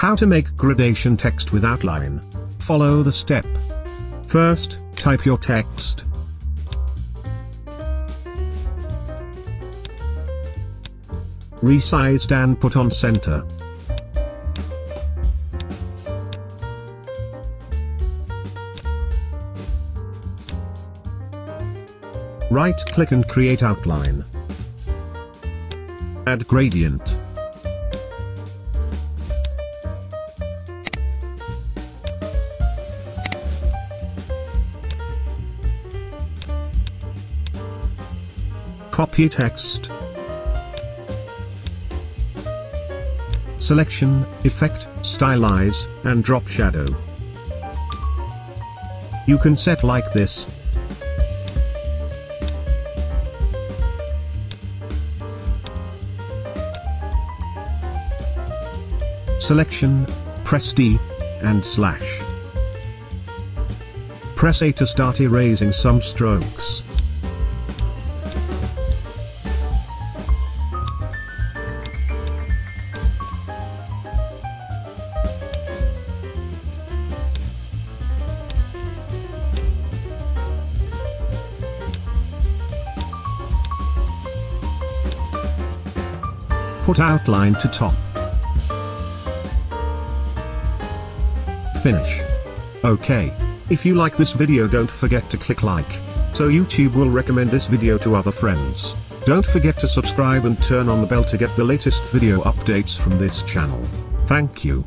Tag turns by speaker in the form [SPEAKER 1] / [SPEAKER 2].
[SPEAKER 1] How to make gradation text with outline. Follow the step. First, type your text. Resized and put on center. Right-click and create outline. Add gradient. Copy text. Selection, Effect, Stylize, and drop shadow. You can set like this. Selection, press D, and slash. Press A to start erasing some strokes. Put outline to top. Finish. Okay. If you like this video, don't forget to click like, so YouTube will recommend this video to other friends. Don't forget to subscribe and turn on the bell to get the latest video updates from this channel. Thank you.